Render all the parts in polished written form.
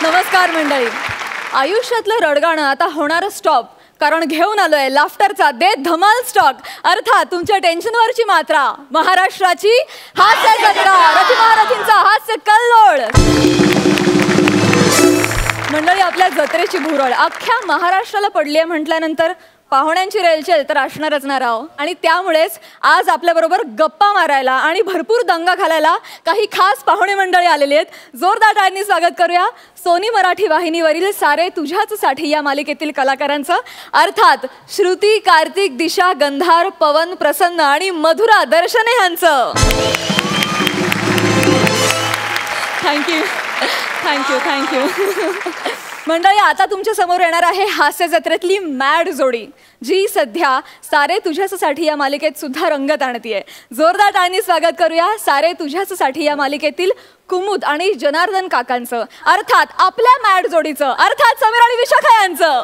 नमस्कार मंडळी. आयुष्यातलं रडगाणं आता होणार स्टॉप, कारण घेऊन आलोय लाफ्टरचा दे धमाल स्टॉक. अर्थात तुमच्या टेन्शनवरची मात्रा, महाराष्ट्राची हास्य जत्रा, रथीचा हास्य कल्लोळ. मंडळी, आपल्या जत्रेची भुरळ अख्ख्या महाराष्ट्राला पडली आहे म्हटल्यानंतर पाहुण्यांची रेलचेल तर असणारच ना राव. आणि त्यामुळेच आज आपल्याबरोबर गप्पा मारायला आणि भरपूर दंगा घालायला काही खास पाहुणे मंडळी आलेली आहेत. जोरदार टाळ्यांनी स्वागत करूया सोनी मराठी वाहिनीवरील सारे तुझ्याच साठी या मालिकेतील कलाकारांचं. अर्थात श्रुती, कार्तिक, दिशा, गंधार, पवन, प्रसन्न आणि मधुरा दर्शने यांचं. Thank you thank you thank you. मंडळी, आता तुमच्या समोर येणार आहे हास्य जत्रेतली मॅड जोडी, जी सध्या सारे तुझ्यासाठी या मालिकेत सुद्धा रंगत आणतीये. जोरदार टाळ्यांनी स्वागत करूया सारे तुझ्यासाठी या मालिकेतील कुमुद आणि जनार्दन काकांचं. अर्थात आपल्या मॅड जोडीचं, अर्थात समीर आणि विशाखा यांचं.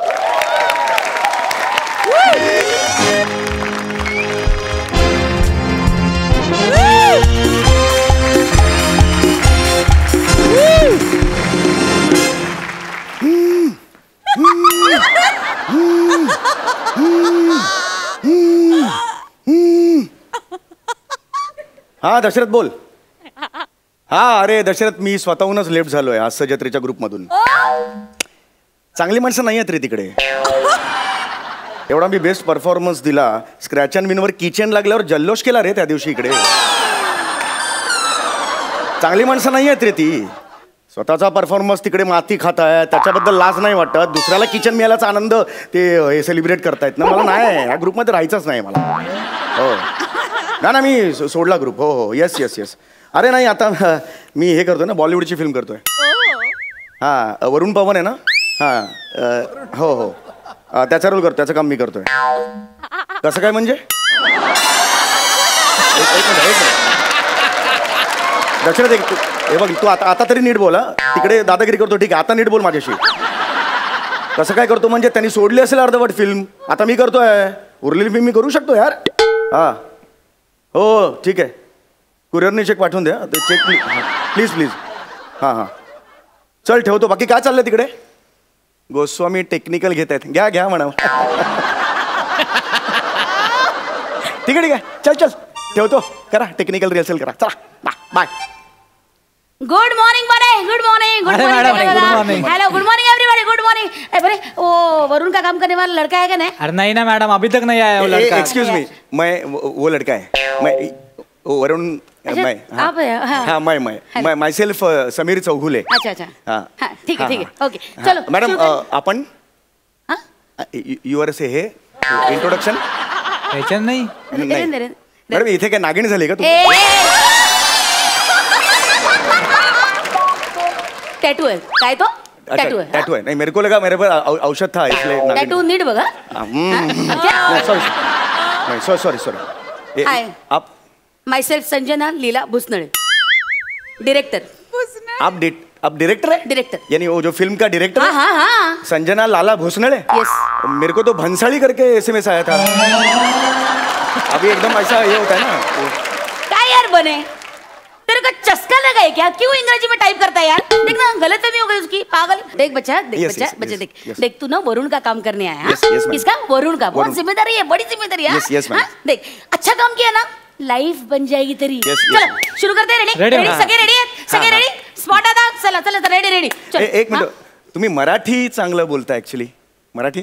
हा दशरथ बोल. हा अरे दशरथ, मी स्वतःहूनच लेफ्ट झालोय हास्य जत्रेच्या ग्रुपमधून. चांगली माणसं नाही आहेत रे तिकडे. एवढा मी बेस्ट परफॉर्मन्स दिला, स्क्रॅच अँड विनवर किचन लागल्यावर जल्लोष केला रे त्या दिवशी इकडे. चांगली माणसं नाही आहेत रे ती. स्वतःचा परफॉर्मन्स तिकडे माती खात आहे, त्याच्याबद्दल लाज नाही वाटत. दुसऱ्याला किचन मिळाल्याचा आनंद ते सेलिब्रेट करतायत ना. मला नाही, ह्या ग्रुपमध्ये राहायचंच नाही मला. हो ना, मी सोडला ग्रुप. हो हो, येस येस येस. अरे नाही, आता मी हे करतोय ना, बॉलिवूडची फिल्म करतोय. हां, वरुण पवन आहे ना. हां हो हो, त्याचा रोल करतो, त्याचं काम मी करतोय. कसं काय म्हणजे? दशरथ, हे बघ, तू आता तरी नीट बोला. तिकडे दादागिरी करतो ठीक आहे, आता नीट बोल माझ्याशी. कसं काय करतो म्हणजे? त्यांनी सोडली असेल अर्धवट फिल्म, आता मी करतोय. उरलेली फिल्म मी करू शकतो यार. हां हो ठीक आहे, कुरिअरने चेक पाठवून द्या. ते चेक प्लीज प्लीज. हां हां चल ठेवतो. बाकी काय चाललंय तिकडे? गोस्वामी टेक्निकल घेत आहेत, घ्या घ्या म्हणा. ठीक आहे चल चल ठेवतो. करा टेक्निकल रिहर्सल करा. चला बाय. गुड मॉर्निंग बने. Good morning. Good morning. Hello good morning everybody. Good morning. अरे वो वरुण का काम करने वाला लड़का है क्या? नहीं. अरे नहीं ना मैडम, अभी तक नहीं आया वो लड़का. एक्सक्यूज मी, मैं वो लड़का है. मैं वरुण. मैं हाँ मैं माई सेल्फ समीर चौगुले. अच्छा अच्छा. हाँ ठीक है ठीक है. ओके चलो मॅडम, आपण युअर से हे इंट्रोडक्शन नहीं. मॅडम इथे काय नागिण झाली का तू? टैटू है काय? तो टैटू है. टैटू है. नहीं, मेरे को लगा मेरे पर औषध था इसलिए. टैटू नीट बघा. Sorry sorry sorry. आप? Myself Sanjana Leela Bhusnale, director. आप डायरेक्टर है? डायरेक्टर यानी वो जो फिल्म का डायरेक्टर. हाँ हाँ हाँ. संजना लाला भोसनळे. यस. मेरे को तो भंसाली करके SMS आया था. अभी एकदम ऐसा ये होता है ना. क्या यार बने, तेरे को चस्का लगा है क्या? क्यों अंग्रेजी में टाइप करता है यार? देख ना, गलतफहमी हो गई उसकी. पागल. देख बच्चा, देख बच्चा, बच्चा देख देख, तू ना वरुण का काम करने आया. किसका? वरुण का. बहुत जिम्मेदारी है, बड़ी जिम्मेदारी है. देख, अच्छा काम किया ना, लाइफ बन जाएगी तेरी. चलो शुरू करते हैं. रेडी रेडी सगळे रेडी आहेत? सगळे रेडी? स्पॉट आता. चला चला रेडी रेडी. एक मिनिट, तुम्ही मराठी चांगलं बोलता ऍक्च्युली. मराठी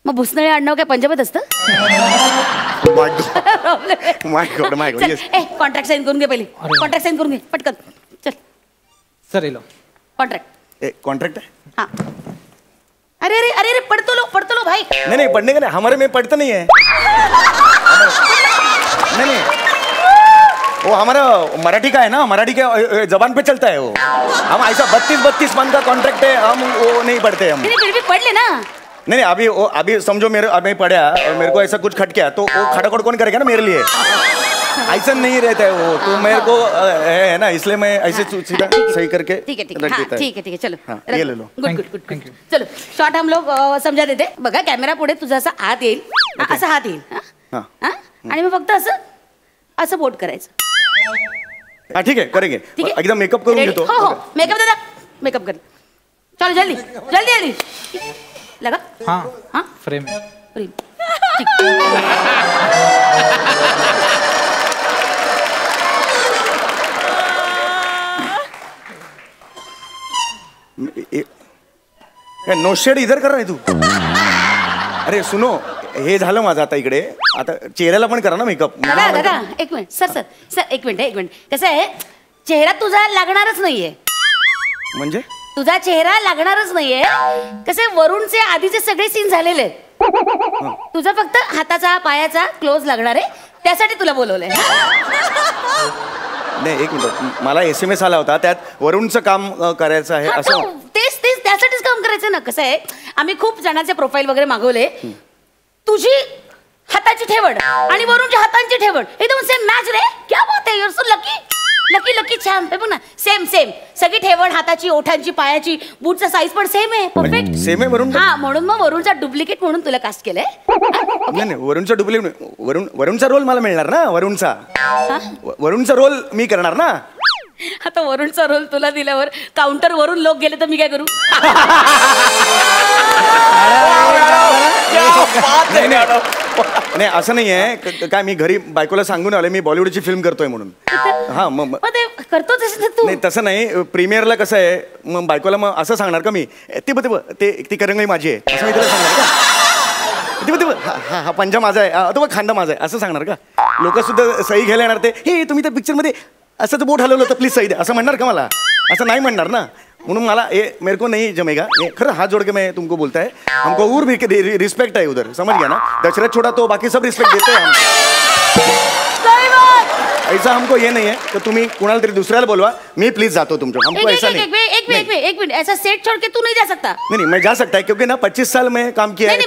मग भुसनळे आडनाव काय पंजाबत असतं? माय गॉड येस. कॉन्ट्रॅक्ट साइन करून घे पहिले. कॉन्ट्रॅक्ट साइन करून घे पटकन. चल सर ये लो कॉन्ट्रैक्ट. कॉन्ट्रैक्ट है. हाँ. अरे अरे अरे पढ़ तो लो भाई. नहीं पढ़ने का नहीं, हमारे में पढ़ता नहीं है. नहीं वो हमारा मराठी का है ना, मराठी के जबान पे चलता है वो. हम ऐसा 32 मन का कॉन्ट्रैक्ट है, हम वो नहीं पढ़ते. हम फिर भी पढ़ लेना. नहीं अभी समझो मेरे पढ़ा और मेरे को ऐसा कुछ खट गया तो वो खटाखट कौन करेगा ना मेरे लिए. ऐसा नहीं रहता है वो. तो मेरे को है ना, इसलिए मैं ऐसे सीधा सही करके ठीक है ठीक है. चलो ये ले लो. Good good good. चलो शॉर्ट हम लोग समजा देते. बघा कॅमेरा पुढे तुझा असा हात येईल, असा हात येईल. आणि मग फक्त असं बोट करायचं. ठीक आहे करेंगे. एकदम मेकअप करून घेतो. हो मेकअप दादा, मेकअप कर. चलो जल्दी जल्दी जल्दी लगा हाँ हाँ फ्रेम प्रेम नो शेड इधर कर रहा है तू. अरे सुनो, हे झालं माझं आता इकडे. आता चेहऱ्याला पण करा ना मेकअप. दादा दादा एक मिनिट सर सर सर एक मिनिट कसं आहे चेहरा तुझा लागणारच नाहीये. म्हणजे तुझा चेहरा लागणारच नाहीये. कसे वरुणचे आधीचे सगळे सीन झालेले आहेत. तुझा फक्त हाताचा पायाचा क्लोज लागणार आहे त्यासाठी तुला बोलवलंय. नाही एक मिनिट, मला SMS आला होता त्यात वरुणचं काम करायचं आहे असं. तेच तेच त्यासाठीच काम करायचं ना. कसं आहे आम्ही खूप जणांचे प्रोफाईल वगैरे मागवले. तुझी हाताची ठेवण आणि वरुणच्या हातांची ठेवण एकदम सेम मॅच रे. क्या बात आहे, you are so lucky lucky lucky छान. बघ ना सेम सेम सगळी ठेवण हाताची ओठांची पायाची बूटचा साईज पण सेम आहे. परफेक्ट सेम आहे वरुण. हा म्हणून मग वरुणचा डुप्लिकेट म्हणून तुला कास्ट केलंय. नाही नाही वरुणचा डुप्लिकेट वरुणचा रोल मला मिळणार ना. वरुणचा रोल मी करणार ना. आता वरुणचा रोल तुला दिल्यावर काउंटर वरून लोक गेले तर मी काय करू. नाही असं नाही आहे काय, मी घरी बायकोला सांगून आले मी बॉलिवूडची फिल्म करतोय म्हणून. हा मग करतो तू. नाही तसं नाही, प्रीमियरला कसं आहे मग बायकोला मग असं सांगणार का मी ते ती करंगळी माझी आहे असं मी तिला सांगणार का. हा हा पंजा माझा आहे तो खांदा माझा आहे असं सांगणार का. लोक सुद्धा सही घ्यायला येणार ते हे तुम्ही त्या पिक्चरमध्ये असं तर बोट हलवलं होतं प्लीज सही द्या असं म्हणणार का मला. असं नाही म्हणणार ना. म्हणून मला मेरे को नहीं जमेगा. खरं हाथ जोड़ के मैं तुमको बोलता है हमको और भी रिस्पेक्ट है उधर, समझ गया ना. दशरथ छोड़ा तो बाकी सब रिस्पेक्ट देते हैं हम. ऐसा हमको ये नहीं है तो तुम्ही कुणाला तरी दुसऱ्याला बोलवा. मी प्लीज जातो तुमच्या. हमको ऐसा नहीं. एक मिनट ऐसा सेट छोड़ के तू नहीं जा सकता. नहीं मैं जा सकता है क्योंकि ना 25 साल में काम किया है.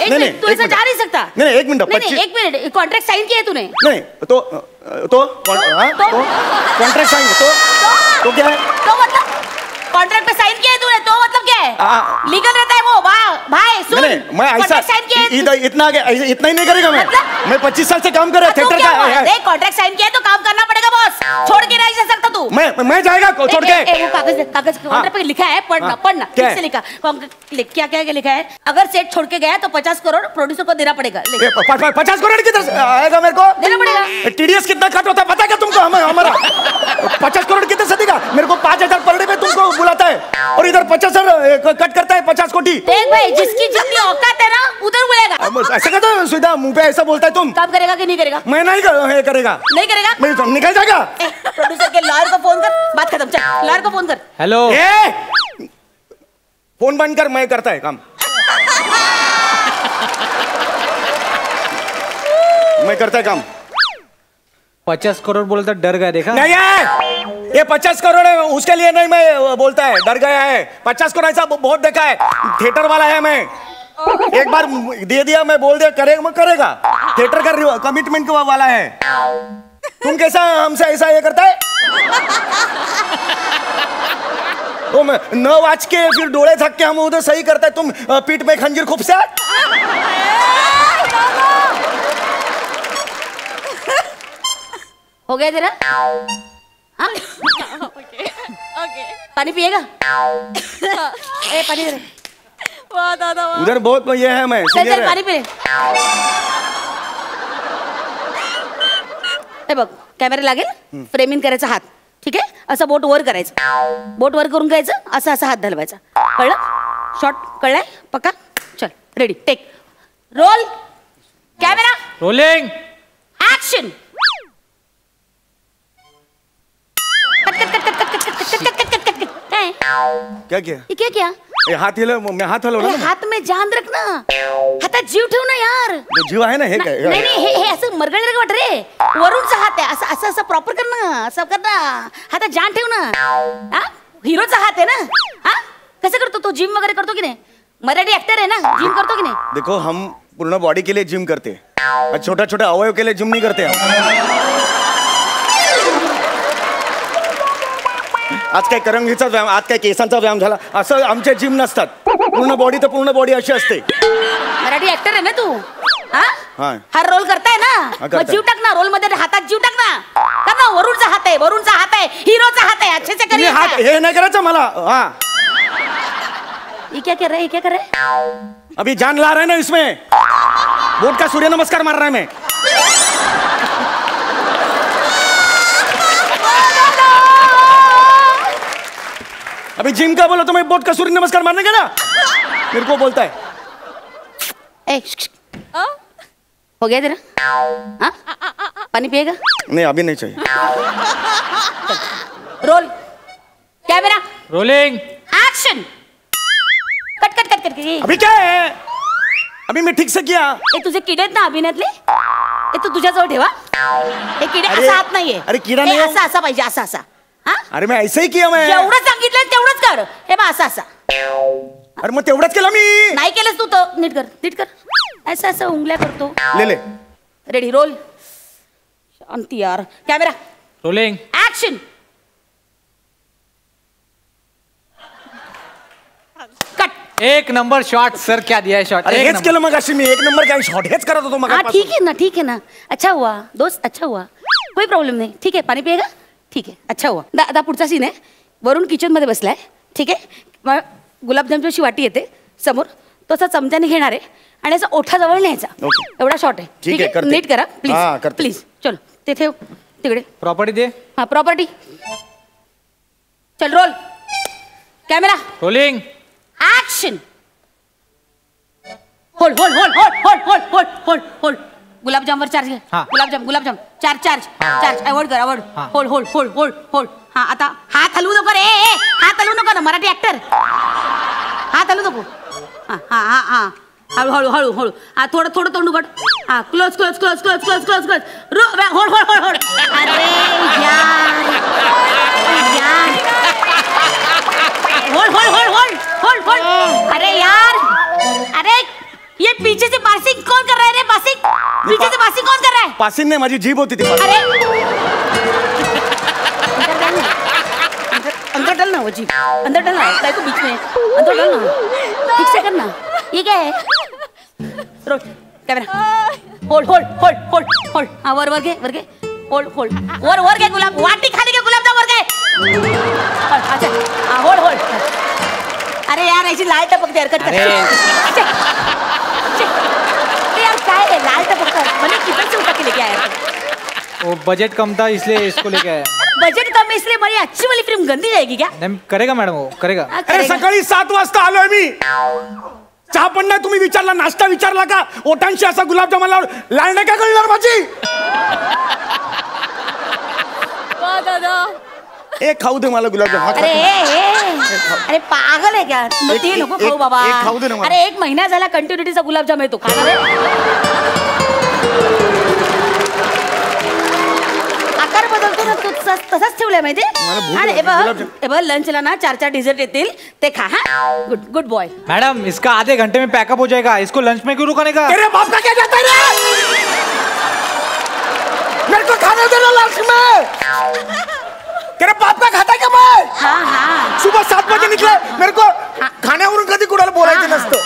नहीं तू ऐसा जा नहीं सकता. नहीं एक मिनट एक मिनट कॉन्ट्रैक्ट साइन किया है तूने. नहीं तो कॉन्ट्रैक्ट साइन तो क्या है. कॉन्ट्रैक्ट पे साइन किया है तूने तो मतलब क्या है. लीगल रहता है वो भाई सुन. नहीं मैं ऐसा इतना ही नहीं करेगा. मैं 25 साल से काम कर रहा थिएटर का. देख कॉन्ट्रैक्ट साइन किया है तो काम करना पड़ेगा बॉस. छोड़ के नहीं जा सकता तू. मैं जाएगा छोड़ के. वो कागज कॉन्ट्रैक्ट पे लिखा है पढ़ना ठीक से लिखा. क्या क्या लिखा है अगर सेट छोड़ के गया तो 50 करोड़ प्रोड्यूसर को देना पड़ेगा. 50 करोड़ किधर आएगा मेरे को देना पड़ेगा. TDS कितना कट होता है पता है क्या तुमको. हमारा 50 करोड़ किधर से देगा मेरे को. 5,000 पर डे पे तुमको बुलाता है और इधर 50 कट करता है 50 कोटी. देख भाई जिसकी जितनी औकात है ना उधर बोलेगा. ऐसा कहता है सीधा मुंह पे ऐसा बोलता है तुम. काम करेगा कि नहीं करेगा. मैं नहीं करेगा. नहीं करेगा मैं निकल जाएगा. प्रोड्यूसर के लॉयर को फोन कर बात खत्म. चल लॉयर को फोन कर. हेलो फोन बंद कर. मैं करता है काम. मैं करता है काम. 50 करोड़ बोलता डर गया देखा. नहीं है ये 50 करोड़ है उसके लिए नहीं मैं बोलता है डर गया है. 50 करोड़ ऐसा बहुत देखा है. थिएटर वाला है मैं. एक बार दे दिया मैं बोल दिया करेगा. थिएटर का कमिटमेंट वाला है. तुम कैसा हमसे ऐसा ये करता है. तो मैं न वाच के फिर डोळे झाक के हम उधर सही करता है. तुम पीठ में खंजीर खूब से. हो गया तेरा. हाँ पानी पिएगा. ए पानी दे. वाह दादा वाह. उधर बहुत ये है मैं चल पाणी पिले. हे बघ कॅमेरा लागेल. फ्रेमिंग करायचा हात ठीक आहे. असं बोट वर करायचं. बोट वर करून घ्यायचं. असं असं हात हलवायचा. कळलं. शॉट कळलाय पक्का. चल ready take roll camera rolling action. क्या किया. ये क्या किया. हाथ हिला. मैं हाथ हलवला. हात में जान रख ना. हातात जीव ठेव ना यार. जीव आहे ना. हे काय नाही हे असं मरगळ वाट रे. वरुणचा हात आहे. असं असं प्रॉपर कर ना. असं कर ना. हातात जान ठेव ना. हा हिरोचा हात आहे ना. हा कसं करतो तो. जिम वगैरे करतो की नाही. मराठी ऍक्टर आहे ना. जिम करतो की नाही. देखो हम पूर्ण बॉडी के लिए जिम करते हैं. छोटा छोटा अवयव के लिए जिम नहीं करते हम. आज काय करंगीचा व्यायाम आज काय केसांचा व्यायाम झाला असं आमचे जिम नसतात. पूर्ण बॉडी तर पूर्ण बॉडी अशी असते. मराठी ऍक्टर आहे ना तू. हा हर रोल करताय ना. मग जीव टाक ना. रोल मध्ये हातात जीव टाक ना. कर ना. वरुणचा हात आहे. वरुणचा हात आहे. हिरोचा हात आहे. अच्छे से करिए. हात हे नाही करायचं मला. हा ये क्या कर रहा है, ये क्या कर रहा है? अभी जान ला रहा है ना इसमें, बोर्ड का सूर्य नमस्कार मार रहा है मैं। अभी जिम का बोलो तो मैं बोर्ड का सूर्य नमस्कार मारने का ना, मेरे को बोलता है। ए, हो गया तेरा? हाँ? पानी पिएगा? नहीं अभी नहीं चाहिए। Roll camera rolling action. Cut cut cut cut. अभी क्या है, अभी मैं ठीक से किया। हे तुझे किडे आहेत ना अभिनयातले, हे तू तुझ्याजवळ ठेवा। हे किडे अरे, असा हात नाहीये, अरे किडा हे नाही. असा असा पाहिजे, असा असा. हा? अरे मैं ऐसे ही किया मैं. जेवढं सांगितलं तेवढंच कर. हे बा असा असा. अरे मग तेवढंच केलं मी. नाही केलंस तू तर नीट कर, नीट कर. असं असं उंगल्या करतो. ले ले. Ready roll. शांती यार. Camera rolling action. कट. एक नंबर शॉट सर, क्या दिया है शॉट. अरे हेच केलं मग अशी मी, एक नंबर काय शॉट हेच करत होतो मग. हाँ ठीक है ना, ठीक है ना. अच्छा हुआ दोस्त, अच्छा हुआ, कोई प्रॉब्लेम नाही. ठीक आहे, पाणी पिएगा. ठीक आहे, अच्छा हुआ. आता पुढचा सीन आहे. वरून किचन मध्ये बसलाय. ठीक आहे, मग गुलाबजामची वाटी येते समोर, तो असा चमच्याने घेणार आहे आणि असं ओठाजवळ न्यायचा. एवढा शॉट आहे. ठीक आहे, करते. नीट करा हा, प्लीज करते. प्लीज. चलो ते ठेव तिकडे. प्रॉपर्टी दे. हा प्रॉपर्टी. चल roll. Camera rolling action. Hold hold hold hold hold hold hold hold hold. गुलाबजामवर चार्ज घे. हाँ. Gulab jam gulab jam charge charge charge. Avoid कर, अवॉइड. हाँ. Hold hold hold hold hold. हा आता हात हलवू नको रे. हात हलवू नको ना, मराठी ऍक्टर. हात हलवू नको. हा हा हा हा. हळू हळू हळू हळू. हा थोडं थोडं तोंड उघड. हा close close close close close close close. Hold hold hold hold. अरे यार यार. Hold hold hold hold hold hold. अरे यार, अरे ये पीछे से पासिंग कौन कर रहा है रे? पासिंग पीछे से पासिंग कौन कर रहा है? पासिंग नहीं, माझी जीभ होती ती. अरे अंदर डल ना वो जी, अंदर डल ना. काय को बीच में अंदर डल ना. ठीक से करना. ये क्या है? Roll camera. Hold hold hold hold hold. हाँ वर वर घे होल्ड होल्ड. वर घे. गुलाब वाटी खाली घे. गुलाब वर घे. अच्छा हाँ होल्ड होल्ड. अरे यार ऐसी लाल टपकते हरकत कर. यार काय है लाल टपकता है? मैंने किधर से उठा के लेके आया? वो बजट कम था इसलिए इसको लेके आया. बजट कम है इसलिए मेरी अच्छी वाली फिल्म गंदी जाएगी क्या? नहीं करेगा मॅडम, वो करेगा. हाँ, अरे करेगा. सकाळी 7 वाजता आलोय मी. चहा पण नाही तुम्ही विचारला, नाश्ता विचारला का? ओठांशी असा गुलाबजाम आल्यावर लाल नाही का कळणार माझी? वा दादा. एक खाऊ दे मला गुलाबजाम. हा, अरे अरे पागल है क्या? एक- ते नको एक- खाऊ बाबा. एक खाऊ दे ना मला. अरे 1 महिना झाला कंटिन्युटीचा गुलाबजाम आहे तो खाणार आहे. आकार बदलतो ना तो तसाच ठेवलाय माहिती. मला भूक आणि लागली, गुलाबजाम. हे बघ लंचला ना 4 डिझर्ट येतील ते खा. हा गुड गुड बॉय. मैडम इसका आधे घंटे में पैकअप हो जाएगा, इसको लंच में क्यों रुकाने का. तेरे बाप का क्या जाता है रे? मेरे को खाने दे ना लंच में. तेरे बाप का खाता है क्या मैं? हाँ हाँ सुबह 7 बजे निकले, मेरे को खाण्यावरून कधी कुणाला बोलायचं नसतं.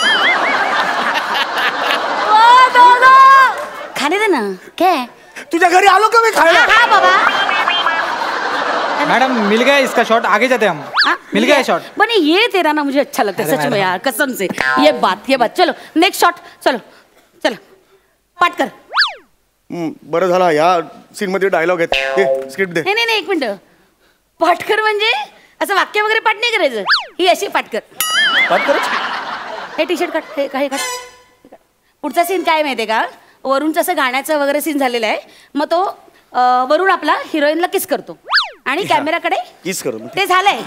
वा दादा. खाने दे ना. क्या तुझ्या घरी आलो का मी खायला? हाँ बाबा. मैडम मिल गया इसका शॉट, आगे जाते हम. हाँ, मिल गया शॉट. बने ये तेरा ना मुझे अच्छा लगता है अरे सच में मैडम. यार, कसम से. ये बात चलो नेक्स्ट शॉट. चलो चलो पाठ कर. बरं झालं या सीन मध्ये डायलॉग आहेत. स्क्रिप्ट दे. नाही नाही नाही, एक मिनिट. पाठ कर म्हणजे असं वाक्य वगैरे पाठ नाही करायचं. ही अशी पाठ कर. बात करत. हे टी शर्ट काढ. हे काय काढ. पुढचा सीन काय माहितीये का? वरुणचं असं गाण्याचं वगैरे सीन झालेलं आहे. मग तो वरुण आपला हिरोईनला किस करतो आणि कॅमेराकडे किस करू. ते झालंय.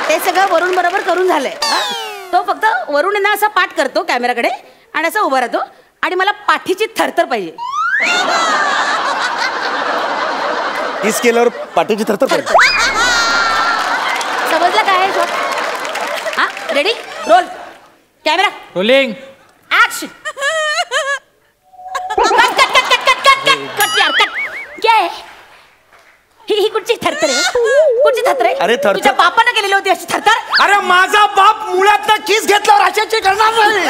ते सगळं वरुण बरोबर करून झालंय. हा? तो फक्त वरुण ना असा पाठ करतो कॅमेराकडे आणि असं उभा राहतो आणि मला पाठीची थरथर पाहिजे. किस केल्यावर पाठीची थरथर पडते. समजलं काय शॉट? हा ready roll camera rolling action. Cut cut cut cut cut cut cut cut यार कट. क्या है? ही कुठची थरथर आहे? कुठची थरथर आहे? अरे थरथर- तुझ्या बापानं केलेली होती अशी थरथर. अरे माझा बाप मुळात ना किस घेतल्यावर अशाची करणार नाही.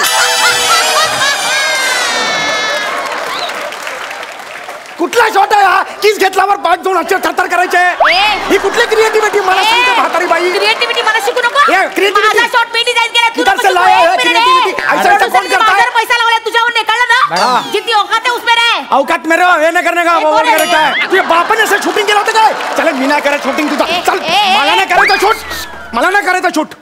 कुठला शॉट आहे हा? किस घेतल्यावर पाठ दोन अक्षर थरथर करायचे. ही कुठली क्रिएटिव्हिटी मला सांगते म्हातारी बाई. क्रिएटिव्हिटी मला जितनी औकात है उसमें रहे. अवकात मेरे हे नाही करणे का बाबा करे काय तुझ्या बापाने असं शूटिंग केलं होतं काय चल मी नाही करत शूटिंग तुझं चल मला नाही करायचं शूट मला नाही करायचं शूट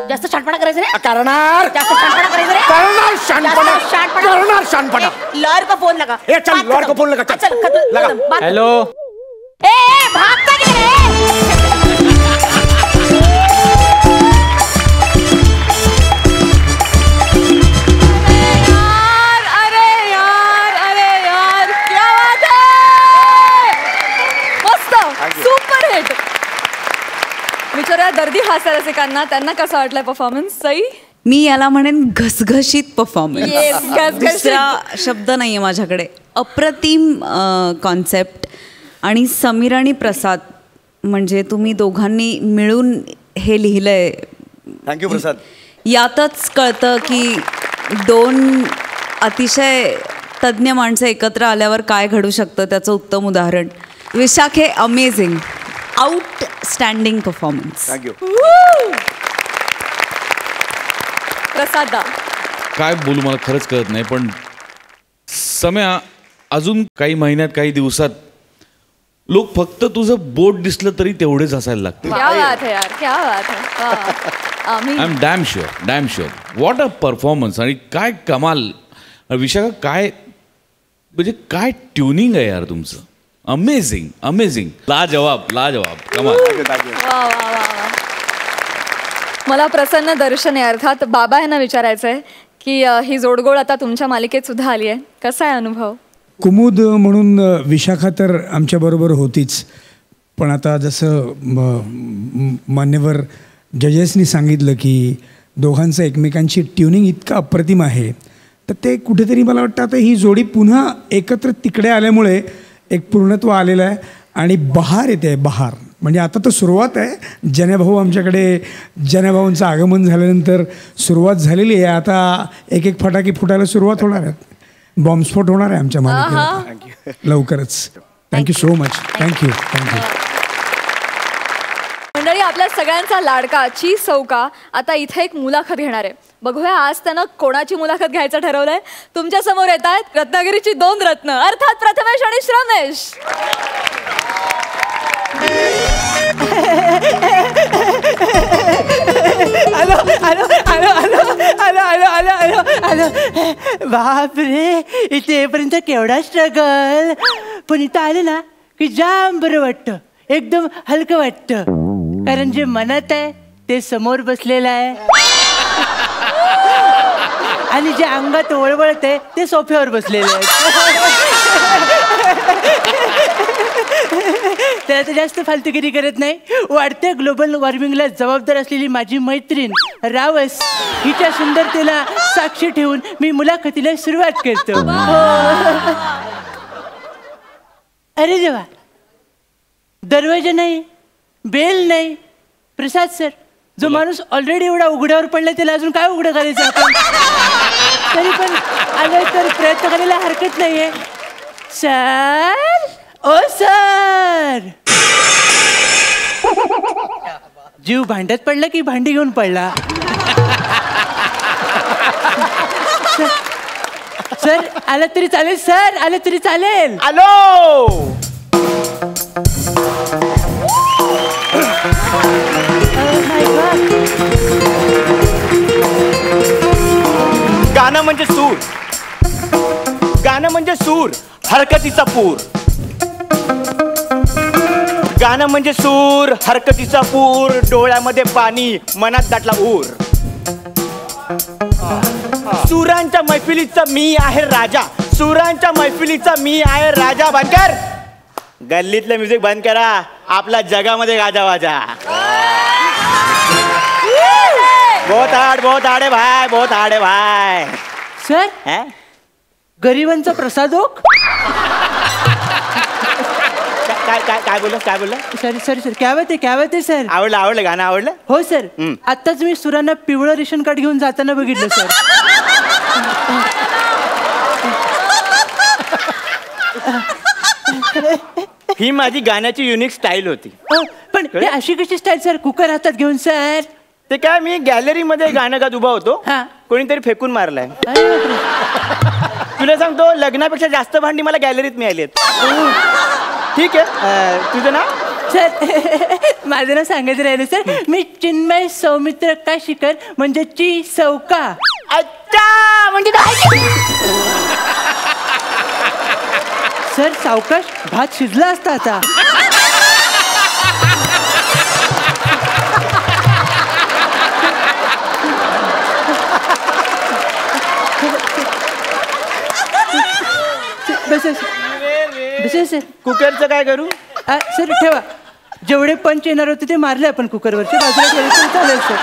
जास्त शानपणा करायचं रे. करणार जास्त शानपणा करायचं रे. करणार शानपणा करणार शानपणा लॉयर का फोन लगा. ए चल लॉयर को फोन लगा चल लगा. हेलो ए भागता गेले. Super hit. विचारा दर्दी हास्य रसिकांना त्यांना कसा वाटलाय परफॉर्मन्स. सई मी याला म्हणेन घसघशीत परफॉर्मन्स. Yes, घसघशीत. दुसरा शब्द नाहीये माझ्याकडे. अप्रतिम कॉन्सेप्ट. आणि समीर आणि प्रसाद म्हणजे तुम्ही दोघांनी मिळून हे लिहिलंय. थँक्यू प्रसाद. यातच कळतं की दोन अतिशय तज्ज्ञ माणसं एकत्र आल्यावर काय घडू शकतं त्याचं उत्तम उदाहरण. विशाखे अमेझिंग आउटस्टँडिंग परफॉर्मन्स. थँक्यू. प्रसादा काय बोलू मला खरंच कळत नाही पण सम्या अजून काही महिन्यात काही दिवसात लोक फक्त तुझं बोट दिसलं तरी तेवढेच हसायला लागते. क्या बात है यार क्या बात है. I am damn sure what a performance. आणि काय कमाल विशाखा काय म्हणजे काय ट्युनिंग आहे यार तुमचं. अमेझिंग लाजवाब कमाल. वा वा वा वा. मला प्रसन्न दर्शने अर्थात बाबा यांना विचारायचं आहे की ही जोडगोळ आता तुमच्या मालिकेत सुद्धा आली आहे. कसा आहे अनुभव. कुमुद म्हणून विशाखा तर आमच्याबरोबर होतीच पण आता जसं मान्यवर जजेसनी सांगितलं की दोघांचं एकमेकांची ट्युनिंग इतकं अप्रतिम आहे तर ते कुठेतरी मला वाटतं आता ही जोडी पुन्हा एकत्र तिकडे आल्यामुळे एक पूर्णत्व आलेलं आहे आणि बहार येते आहे. बहार म्हणजे आता तर सुरुवात आहे. जनेभाऊ आमच्याकडे जनेभाऊंचं आगमन झाल्यानंतर सुरुवात झालेली आहे. आता एक एक फटाके फुटायला सुरुवात होणार आहेत. बॉम्बस्फोट होणार आहे आमच्या मालिकेत लवकरच. Thank you so much. थँक्यू. मंडळी आपल्या सगळ्यांचा लाडका ची सौका आता इथे एक मुलाखत घेणार आहे. बघूया आज त्यानं कोणाची मुलाखत घ्यायचं ठरवलंय. तुमच्या समोर येत आहेत रत्नागिरीची दोन रत्न अर्थात प्रथमेश आणि श्रमेश. बाप रे इथे येईपर्यंत केवढा स्ट्रगल पण इथं आले ना की जाम बरं वाटतं. एकदम हलकं वाटतं कारण जे मनात आहे ते समोर बसलेलं आहे आणि जे अंगात वळवळत आहे ते सोफ्यावर बसलेलं आहे. त्यात जास्त फालतुगिरी करत नाही. वाढत्या ग्लोबल वॉर्मिंगला जबाबदार असलेली माझी मैत्रीण रावस हिच्या सुंदरतेला साक्षी ठेवून मी मुलाखतीला सुरुवात करतो. अरे देवा दरवाजा नाही बेल नाही. प्रसाद सर जो माणूस ऑलरेडी एवढा उघड्यावर पडला त्याला अजून काय उघडं करायचं आपण. तरी पण आलं तर प्रयत्न करायला हरकत नाहीये. सर ओ सर जीव भांड्यात पडला की भांडी घेऊन पडला. सर आलं तरी चालेल. सर आलं तरी चालेल. आलो. गाणं म्हणजे सूर. गाणं म्हणजे सूर हरकतीचा पूर. गाणं म्हणजे सूर हरकतीचा पूर. डोळ्यामध्ये पाणी मनात दाटला ऊर. सुरांच्या मैफिलीचा मी आहे राजा. सुरांच्या मैफिलीचा मी आहे राजा. बनकर गल्लीतलं म्युझिक बंद करा. आपला जगामध्ये गाजा वाजा. बहुत हाड है भाई बहुत हाड है भाई. सर है गरिबांचा प्रसादोक. काय बोलला सॉरी सर क्या बात आहे सर. आवडलं गाणं आवडलं. हो सर आत्ताच मी सुरांना पिवळं रेशन कार्ड घेऊन जाताना बघितलं सर. ही माझी गाण्याची युनिक स्टाईल होती. पण हे अशी कशी स्टाईल सर. कुकर हातात घेऊन सर. ते काय मी गॅलरी मध्ये गाणं गात उभा होतो. हा. कोणीतरी फेकून मारलाय. अरे बापरे. तुला सांगतो लग्नापेक्षा जास्त भांडी मला गॅलरीत मिळाली आहेत. ठीक आहे, तुझं नाव? सर माझं नाव सांगायचं राहिलं सर. मी चिन्मय सौमित्र काशीकर म्हणजे ची सौका. अच्छा म्हणजे सर सावकाश भात शिजला असता आता. सर कुकरचं काय करू? सर ठेवा, जेवढे पंच येणार होते ते मारले आपण कुकरवरचे, बाजूला ठेवले तरी चालेल सर.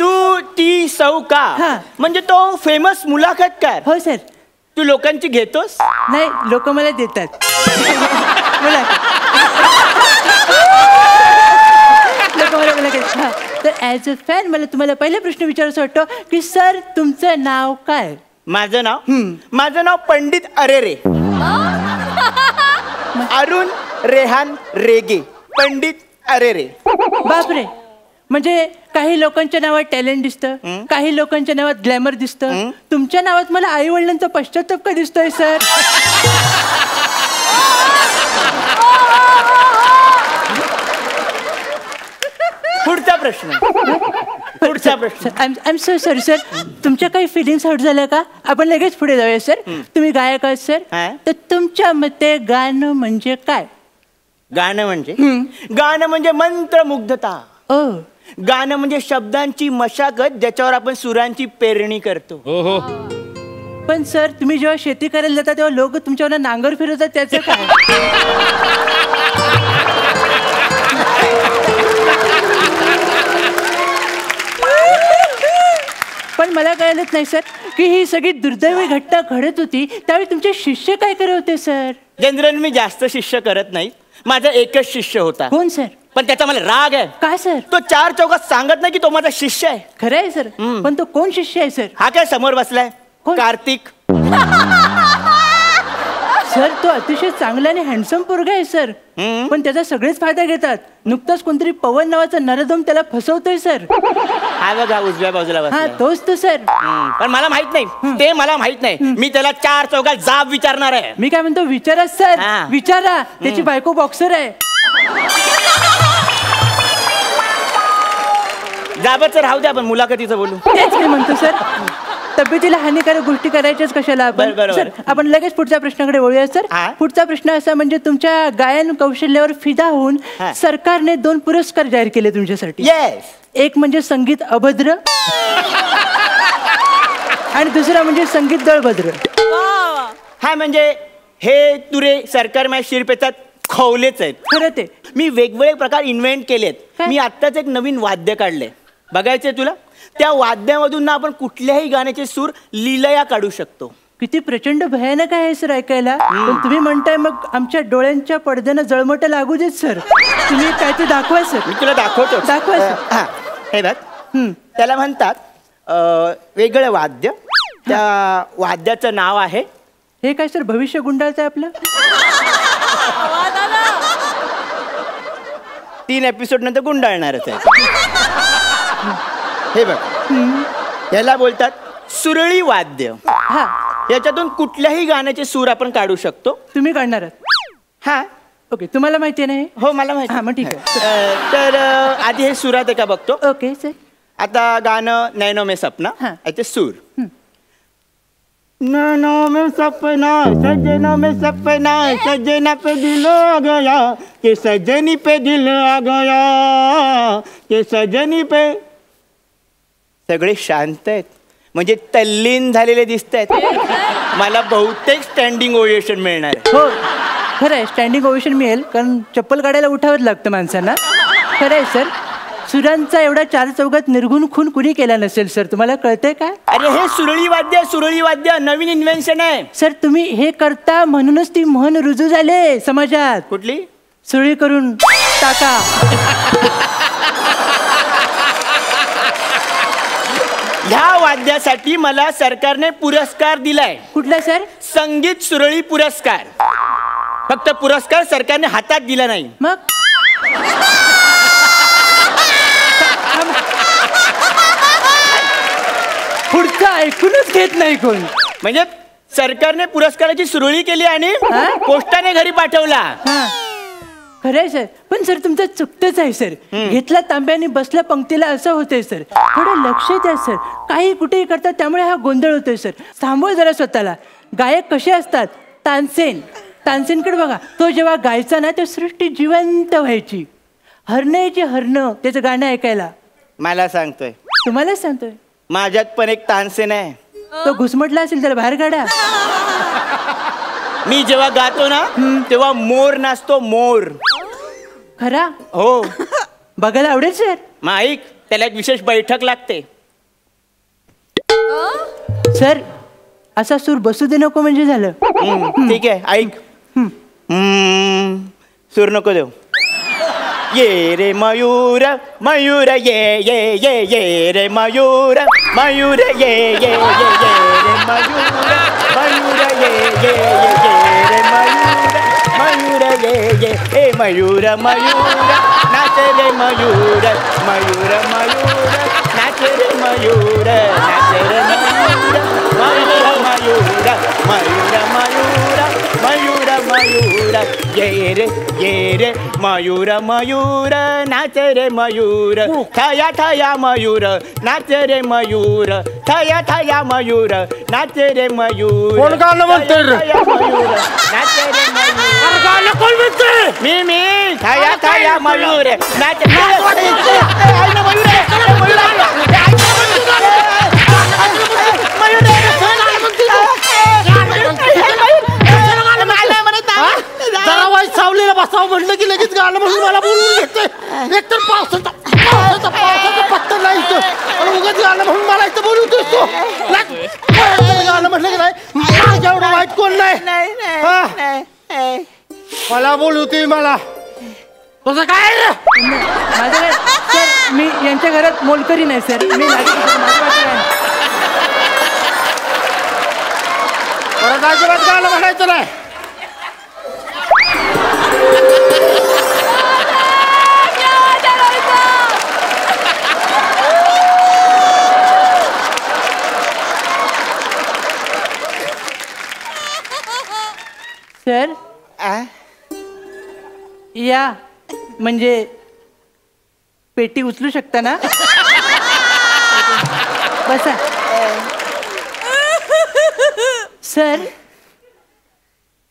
तू ती सौका म्हणजे तो फेमस मुलाखतकार? हो सर. तू लोकांची घेतोस? नाही, लोक मला देतात. लोक मला मुलाखत. तर ॲज अ फॅन मला तुम्हाला पहिला प्रश्न विचारायचा वाटतो की सर तुमचं नाव काय? माझं नाव पंडित अरेरे. अरुण रेहान रेगे, पंडित अरेरे. बापरे, म्हणजे काही लोकांच्या नावात टॅलेंट दिसतं, काही लोकांच्या नावात ग्लॅमर दिसतं. तुमच्या नावात मला आई वडिलांचा पश्चाताप का दिसतोय सर? पुढचा प्रश्न. I am so sorry sir, तुमच्या काही फिलिंग्स हर्ट झाल्या का? आपण लगेच पुढे जाऊया सर. तुम्ही गायक आहात सर, तर तुमच्या मते गाणं म्हणजे काय? गाणं म्हणजे मंत्रमुग्धता. गाणं म्हणजे शब्दांची मशागत ज्याच्यावर आपण सुरांची पेरणी करतो. पण सर तुम्ही जेव्हा शेती करायला जाता तेव्हा लोक तुमच्यावर नांगर फिरवतात, त्याचं काय? पण मला कळलंच नाही सर की ही सगळी दुर्दैवी घटना घडत होती त्यावेळी तुमचे शिष्य काय करत होते सर? जनरल मी जास्त शिष्य करत नाही, माझा एकच शिष्य होता. कोण सर? पण त्याचा मला राग आहे. काय सर? तो चार चौकात सांगत नाही की तो माझा शिष्य आहे. खरं आहे सर, पण तो कोण शिष्य आहे सर? हा काय समोर बसलाय, कार्तिक. सर तो अतिशय चांगला आणि हँडसम पोरगा आहे सर, पण त्याचा सगळेच फायदा घेतात. नुकताच कोणतरी पवन नावाचा नरधम त्याला फसवतोय सर. हा बघा उजव्या बाजूला. हा तोच तो सर. पण मला माहित नाही, ते मला माहित नाही. मी त्याला चार चौकात जाब विचारणार आहे. मी काय म्हणतो विचारा सर, विचारा. त्याची बायको बॉक्सर आहे. जाबाचं राहू द्या, आपण मुलाखतीचं बोलू. तेच मी म्हणतो सर, तब्येतीला हानिकारक गोष्टी करायच्याच कशाला आपण. सर आपण लगेच पुढच्या प्रश्नाकडे वळूया सर. पुढचा प्रश्न असा म्हणजे तुमच्या गायन कौशल्यावर फिदा होऊन सरकारने 2 पुरस्कार जाहीर केले तुमच्यासाठी. एक म्हणजे संगीत अभद्र आणि दुसरा म्हणजे संगीत दळभद्र. हा म्हणजे हे तुरे सरकार माझ्या शिरपेचात खवलेच आहेत. खरं ते मी वेगवेगळे प्रकार इन्व्हेंट केलेत. मी आत्ताच एक नवीन वाद्य काढले, बघायचंय तुला? त्या वाद्यामधून ना आपण कुठल्याही गाण्याचे सूर लीलया काढू शकतो. किती प्रचंड भयानक आहे सर ऐकायला. पण तुम्ही म्हणताय मग आमच्या डोळ्यांच्या पडद्यानं जळमट लागू देत सर. तुम्ही काय ते दाखवा सर. मी तुला दाखवतो. दाखवा सर. हे बघ, त्याला म्हणतात वेगळं वाद्य. त्या वाद्याचं नाव आहे, हे काय सर भविष्य गुंडाळचं आपलं. 3 एपिसोड नंतर गुंडाळणारच आहे. हे बघ, याला बोलतात सुरळी वाद्य. याच्यातून कुठल्याही गाण्याचे सूर आपण काढू शकतो. तुम्ही काढणार? हा ओके. तुम्हाला माहिती नाही? हो मला माहिती. मग ठीक आहे. तर आधी हे सुरात आहे का बघतो. Okay sir. आता गाणं नैनो में सपना, याचे सूर. नैनो में सपना सजना में सपना, सजना पे दिल आ गया कि सजनी पे दिल आ गया कि सजनी पे. सगळे शांत आहेत, म्हणजे तल्लीन झालेले दिसत आहेत. मला बहुतेक स्टँडिंग ओवेशन मिळणार. हो खरं आहे, स्टँडिंग ओवेशन मिळेल, कारण चप्पल काढायला उठावंच लागतं माणसांना. खरं आहे सर. सुरांचा एवढा 4 चौघात निर्गुण खून कुणी केला नसेल सर, तुम्हाला कळतंय का? अरे हे सुरळी वाद्य नवीन इन्व्हेन्शन आहे सर. तुम्ही हे करता म्हणूनच ती म्हण रुजू झाले समाजात. कुठली? सुरळी करून टाका. ह्या वाद्यासाठी मला सरकारने पुरस्कार दिलाय. कुठला सर? संगीत सुरळी पुरस्कार. फक्त पुरस्कार सरकारने हातात दिला नाही. मग पुढचं ऐकूनच घेत नाही कोण. म्हणजे सरकारने पुरस्काराची सुरुळी केली आणि पोस्टाने घरी पाठवला. हा खरंय सर, पण सर तुमचं चुकतंच आहे सर. घेतला तांब्याने बसल्या पंक्तीला असं होतंय सर. थोडं लक्ष द्या सर, काही कुठेही करतात त्यामुळे हा गोंधळ होतोय सर. थांबवा जरा स्वतःला. गायक कसे असतात? तानसेनकडे बघा, तो जेव्हा गायचा ना ते सृष्टी जिवंत व्हायची. हरणं त्याचं गाणं ऐकायला. मला सांगतोय, तुम्हाला सांगतोय, माझ्यात पण एक तानसेन आहे. तो घुसमटला असेल त्याला बाहेर काढा. मी जेव्हा गातो ना तेव्हा मोर नाचतो, मोर. खरा? हो. बघायला आवडेल सर. मग ऐक, त्याला एक विशेष बैठक लागते. सर असा सूर बसू दे नको म्हणजे झालं. ठीक आहे, ऐक. सूर नको देऊ. ये रे मयूर मयूर ये ये ये ये रे मयूर मयूर ये ये ये ये रे मयूर मयूर ये ये ये ये रे मयूर मयूर ये ये ए मयूर मयूर नाच रे मयूर मयूर मयूर नाच रे मयूर नाच रे मयूर मयूर मयूर मयूर मयूर मयूर मयूर ये रे मयूर मयूर नाच रे मयूर थया थया मयूर नाच रे मयूर थया थया मयूर नाच रे मयूर. कोण गाणं म्हणतंय रे? मयूर नाच रे मयूर. गाणं कोण म्हणतंय? मी थया थया मयूर नाच जरा वाईट सावलीला बसावं म्हटलं की लगेच गाणं म्हणून मला बोलून घेते. एकतर पावसाचा पत्ता नाही इथं आणि उगाच गाणं म्हणून मला इथं बोलवतोस तू. गाणं म्हटलं की नाही माझ्या एवढं वाईट कोण नाही. मला बोलवते मला तसं काय रे? माझं सर मी यांच्या घरात मोलकरी नाही सर. मी परत अजिबात गाणं म्हणायचं नाही. सर या म्हणजे पेटी उचलू शकता ना? बसा. सर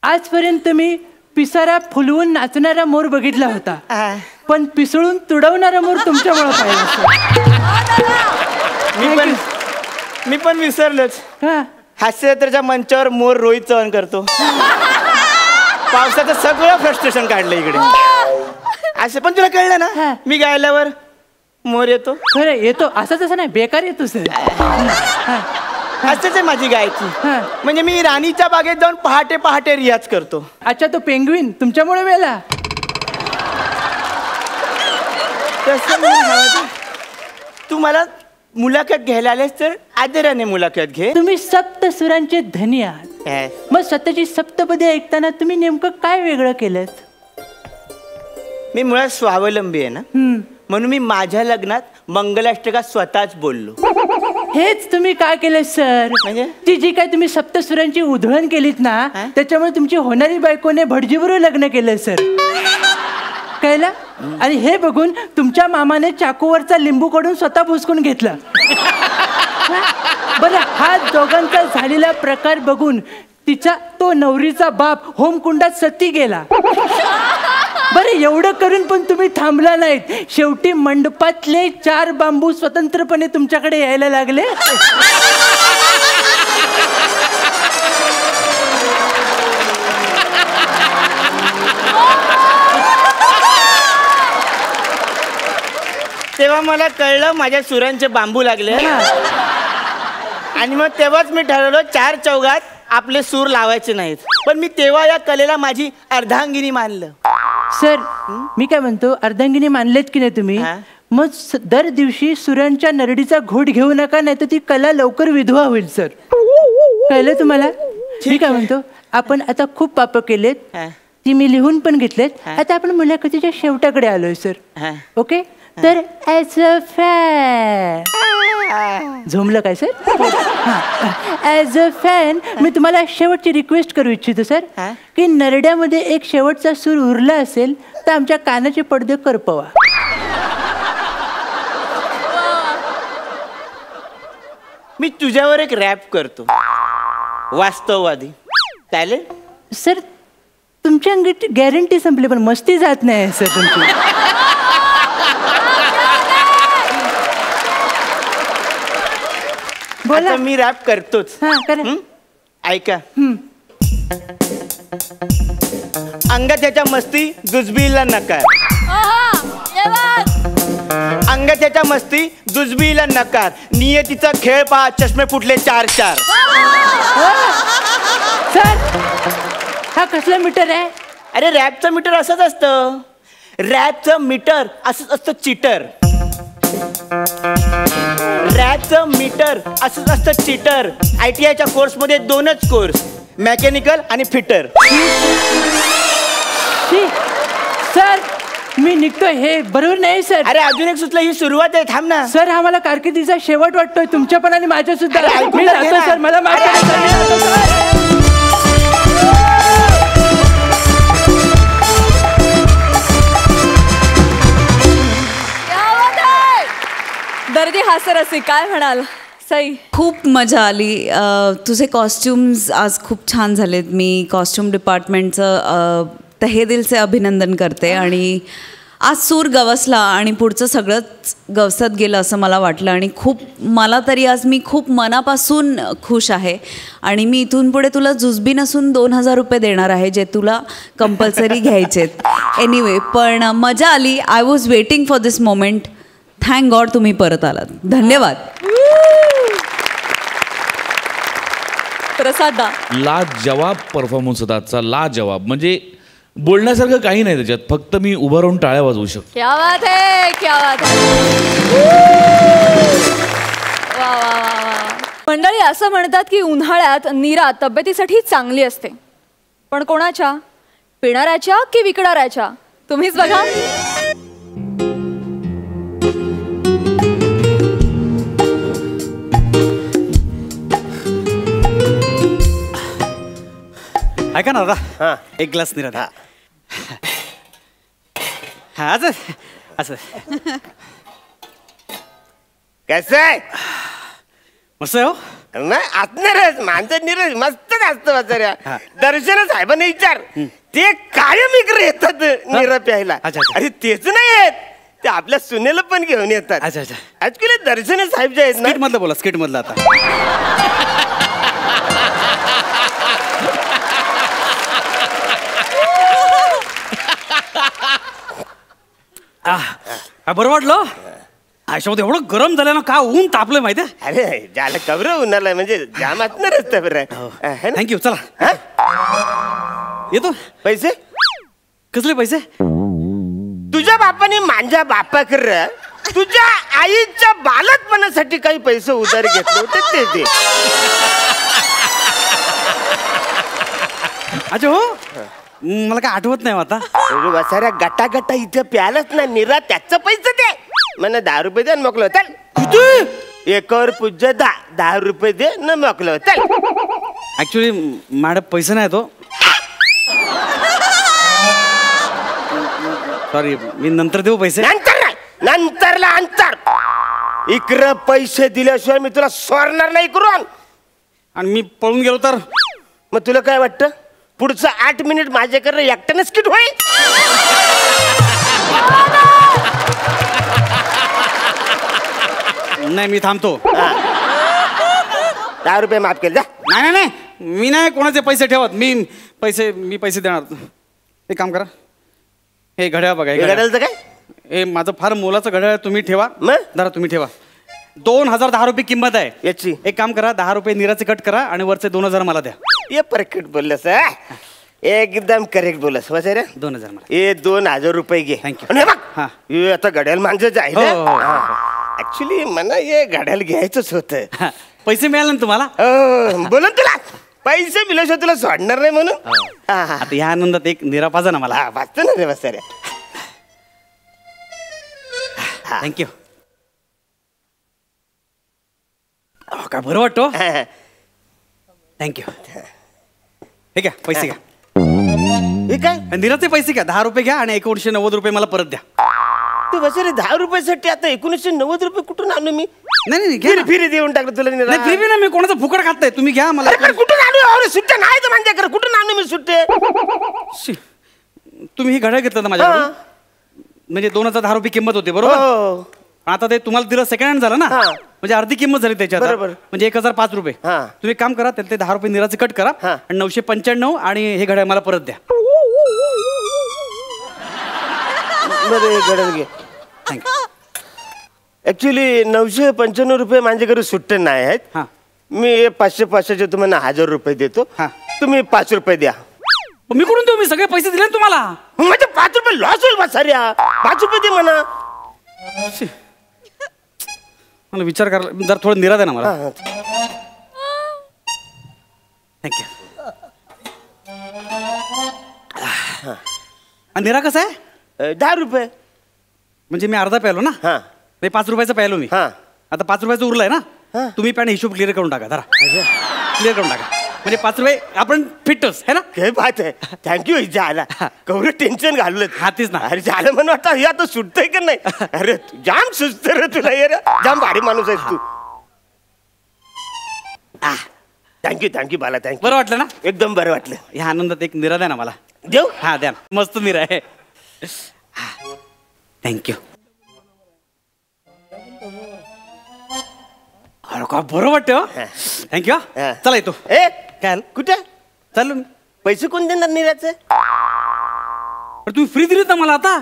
आजपर्यंत मी पिसारा फुलवून नाचणारा मोर बघितला होता, पण पिसळून तुडवणारा मोर तुमच्यामुळे पाहिला. मी पण विसरलोच. हा हास्यजत्रेच्या मंचावर मोर रोहित चव्हाण करतो. पावसाचं सगळं फ्रस्ट्रेशन काढलं इकडे. असं पण तुला कळलं ना, मी गायल्यावर मोर येतो. खरं येतो, असं तसं नाही, बेकार येतो सर. असंच आहे माझी गायकी. म्हणजे मी राणीच्या बागेत जाऊन पहाटे पहाटे रियाज करतो. अच्छा, तो पेंग्विन तुमच्यामुळे मेला. तू मला मुलाखत घ्यायला आलेस तर आदराने मुलाखत घे. तुम्ही सप्त सुरांचे धनी आहात. मग स्वतःची सप्तपदी ऐकताना तुम्ही नेमकं काय वेगळं केलं? मी मुळात स्वावलंबी आहे ना, म्हणून मी माझ्या लग्नात मंगलाष्टका स्वतःच बोललो. हेच तुम्ही काय केलं सर? म्हणजे ती जी काय तुम्ही सप्तसुरांची उधळण केलीत ना, त्याच्यामुळे तुमची होणारी बायकोने भटजीबरोबर लग्न केलं सर. कळलं? आणि हे बघून तुमच्या मामाने चाकूवरचा लिंबू काढून स्वतः भुसकून घेतला. बरं, हा दोघांचा झालेला प्रकार बघून तिचा तो नवरीचा बाप होमकुंडात सती गेला. बरं, एवढं करून पण तुम्ही थांबला नाहीत. शेवटी मंडपातले 4 बांबू स्वतंत्रपणे तुमच्याकडे यायला लागले. तेव्हा मला कळलं माझ्या सुरांचे बांबू लागले. आणि मग तेव्हाच मी ठरवलं 4 चौघात आपले सूर लावायचे नाहीत. पण मी तेव्हा या कलेला माझी अर्धांगिनी मानलं. सर मी काय म्हणतो, अर्धांगिनी मानलेत की नाही तुम्ही, मग दर दिवशी सुरांच्या नरडीचा घोट घेऊ नका, नाही तर ती कला लवकर विधवा होईल सर. कळलं तुम्हाला? मी काय म्हणतो, आपण आता खूप पाप केलेत, ती मी लिहून पण घेतलेत. आता आपण मुलाखतीच्या शेवटाकडे आलोय सर. ओके, तर ॲज अ फॅन झोमलं काय सर? ॲज अ फॅन मी तुम्हाला शेवटची रिक्वेस्ट करू इच्छितो सर की नरड्यामध्ये एक शेवटचा सूर उरला असेल तर आमच्या कानाचे पडदे करपवा. मी तुझ्यावर एक रॅप करतो, वास्तववादी. चालेल? सर तुमच्या अंगाची गॅरंटी संपली पण मस्ती जात नाही सर तुमची. आता मी रॅप करतोच. हा करा. ऐका. अंगाच्या मस्ती जुजबीला नकार. अंगाच्या मस्ती जुजबीला नकार. नियतीचा खेळ पहा, चष्मे फुटले 4-4. सर हा कसला मीटर आहे? अरे रॅपचं मीटर असंच असतं. रॅपचं मीटर असंच असतं चिटर. रॅपचं मीटर असंच असतं चिटर. ITIच्या कोर्समध्ये 2च कोर्स, मेकॅनिकल आणि फिटर. सर मी निघतोय, हे बरोबर नाही सर. अरे अजून एक सुचलं, ही सुरुवात आहे, थांब ना. सर हा मला कारकिर्दीचा शेवट वाटतोय तुमच्या पण आणि माझ्या सुद्धा. अरे, ऐकून मी तर घे जातो ना. सर, मला माफ करा सर, मी जातो सर. दर्दी हास्यरसी, काय म्हणाल सई? खूप मजा आली. तुझे कॉस्ट्युम्स आज खूप छान झालेत. मी कॉस्ट्युम डिपार्टमेंटचं तहेदिलचे अभिनंदन करते. आणि आज सूर गवसला आणि पुढचं सगळंच गवसत गेलं असं मला वाटलं. आणि मला तरी आज मी खूप मनापासून खुश आहे. आणि मी इथून पुढे तुला जुजबी नसून 2000 रुपये देणार आहे, जे तुला कंपल्सरी घ्यायचेत. एनिवे, पण मजा आली. I was waiting for this moment. Thank God तुम्ही परत आलात. धन्यवाद. प्रसादा, लाजवाब परफॉर्मन्स होता आजचा, लाजवाब. म्हणजे बोलण्यासारखं काही नाही त्याच्यात, फक्त मी उभं राहून टाळ्या वाजवू शकतो. क्या बात है, क्या बात है. वा वा वा वा. मंडळी, असं म्हणतात की उन्हाळ्यात नीरा तब्येतीसाठी चांगली असते, पण कोणाच्या? पिणाऱ्याच्या की विकणाऱ्याच्या? तुम्हीच बघा. ऐका ना दादा, एक ग्लास निरा द्या. हा असं असं कसं आहे? मस्त आहे हो. नाही असणारच, माणसं निरज मस्तच असतं वाचाऱ्या. दर्शन साहेबांनी विचार, ते कायम इकडे येतात निरा प्यायला. अरे तेच नाही येत, ते आपल्या सुनेला पण घेऊन येतात. अच्छा अच्छा. ऍक्च्युली दर्शन साहेब जे आहेत ना, स्किट मधलं बोला, स्किट मधलं आता. बरं वाटलं. आयुष्यामध्ये एवढं गरम झालं ना, का ऊन तापलं माहिती आहे. अरे ज्याला कवर उन्हाला म्हणजे जाम असणारच बरं. थँक्यू. चला येतो. पैसे कसले पैसे? तुझ्या बापाने माझ्या बापाकर तुझ्या आईच्या बालकपणासाठी काही पैसे उधार घेतले होते ते. अच्छा हो, मला काय आठवत नाही आता. साऱ्या गटा गटा इथे प्यालाच ना निरा, त्याचं पैसे दे. मला 10 रुपये दे मोकलं होतं. एकावर पूज्य 10 रुपये दे न मोकलं होतं. ऍक्च्युली मॅडम पैसे नाही तो. सॉरी, मी नंतर देऊ पैसे. नंतर नाही, नंतरला अंतर. इकडं पैसे दिल्याशिवाय मी तुला सोडणार नाही करून. आणि मी पळून गेलो तर? मग तुला काय वाटतं, पुढचं 8 मिनिट माझ्याकडे एकट्यानं स्किट होईल? नाही, मी थांबतो. 10 रुपये माफ केले जा. नाही नाही नाही, मी नाही कोणाचे पैसे ठेवत. मी पैसे देणार. एक काम करा, हे घड्याळ बघा. हे घड्याळचं काय? हे माझं फार मोलाचं घड्याळ आहे. तुम्ही ठेवा. मग जरा तुम्ही ठेवा. 2010 रुपये किंमत आहे याची. एक काम करा, 10 रुपये निराचे कट करा आणि वरचे 2000 मला द्या. ये परफेक्ट बोललंस. एकदम करेक्ट बोलस. रे 2000 मला. हे 2000 रुपये घे. थँक्यू. हा, हे आता घड्याळ माणसं आहे ना. ऍक्च्युली मला हे घड्याळ घ्यायचंच होतं. पैसे मिळाले ना तुम्हाला? बोलून तुला पैसे मिळाल्याशिवाय तुला सोडणार नाही म्हणून. आता ह्या आनंदात एक निरा पाजा ना मला. वाचतो ना रे बसाऱ्या. थँक्यू. काय बरं वाटतो. थँक्यू. हे घ्या पैसे घ्या. हे काय निराचे पैसे घ्या. 10 रुपये घ्या आणि 1990 रुपये मला परत द्या. ते बसरे 10 रुपयासाठी आता 1990 रुपये कुठून आणू मी? नाही घ्या ना. फिरी देऊन टाकलं तुला नाही फिरी ना. मी कोणाचं फुकट खात नाही. तुम्ही घ्या मला. अरे कुठून आणू? अरे सुट्ट्या नाही तर माझ्याकडे कुठून आणू मी सुट्टे? तुम्ही ही घड्याळ घेतलं ना माझ्याकडून, म्हणजे 2010 रुपये किंमत होती बरोबर. आता ते तुम्हाला दिलं सेकंड हँड झालं ना, म्हणजे अर्धी किंमत झाली त्याच्यात. म्हणजे 1005 रुपये. तुम्ही एक काम करा, त्यातले 10 रुपये निराचे कट करा आणि 995 आणि हे घड्याळ मला परत द्या. ऍक्च्युली 995 रुपये माझ्याकडे सुट्टे नाही आहेत. मी 500-500चे तुम्हाला 1000 रुपये देतो. तुम्ही 5 रुपये द्या. मी कुठून देऊ? मी सगळे पैसे दिले ना तुम्हाला. म्हणजे 5 रुपये लॉस होईल बा साऱ्या. 5 रुपये दे म्हणा. मला विचार करायला जर थोडं निरा द्या ना मला. थँक्यू. निरा कसा आहे? 10 रुपये. म्हणजे मी अर्धा प्यालो ना. 5 रुपयाचा प्यालो मी. आता 5 रुपयाचं उरलंय ना. तुम्ही पण हिशोब क्लिअर करून टाका. धरा क्लिअर करून टाका. म्हणजे 5 रुपये आपण फिटच है ना. काय बात आहे. थँक्यू. झाला कवरं टेन्शन घाललं. हातीच ना. अरे झालं म्हणून वाटतं हे आता सुटतंय का नाही. अरे जाम सुचत रे तुला. ये रे जाम भारी माणूस आहेस तू. थँक्यू बाला. थँक्यू. बरं वाटलं ना? एकदम बरं वाटलं. ह्या आनंदात एक निरा द्या ना मला. देऊ? हा द्या ना. मस्त निरा आहे. थँक्यू. अरे का बरं वाटतं. थँक्यू. चला येतो. काय कुठे चाललो मी. पैसे कोण देणार निराचे? अरे तुम्ही फ्री दिलीत ना मला आता.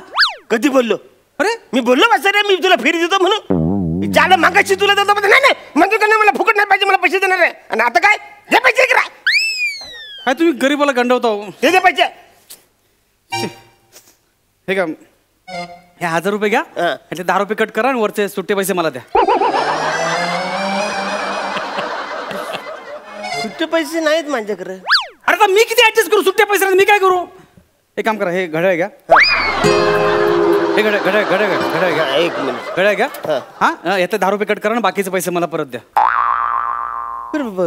कधी बोललो? अरे मी बोललो बा सर मी तुला फ्री देतो म्हणून. ज्याला मागाशी तुला देतो. नाही म्हणजे मला फुकट नाही पाहिजे. मला पैसे देणार आहे. आणि आता काय हे पैसे करा. काय तुम्ही गरीबाला गंडवता. दे पैसे. हे का हे 1000 रुपये घ्या. 10 रुपये कट करा आणि वरचे सुट्टे पैसे मला द्या. सुट्टे पैसे नाहीत माझ्याकडे. अरे तर मी किती ऍडजस्ट करू? सुट्टे पैसे मी काय करू? एक काम करा. हे घड्याळ घ्या. हे घड्याळ घ्या. एक मिनिट. घड्याळ घ्या. हा यातले 10 रुपये कट करा आणि बाकीचे पैसे मला परत द्या.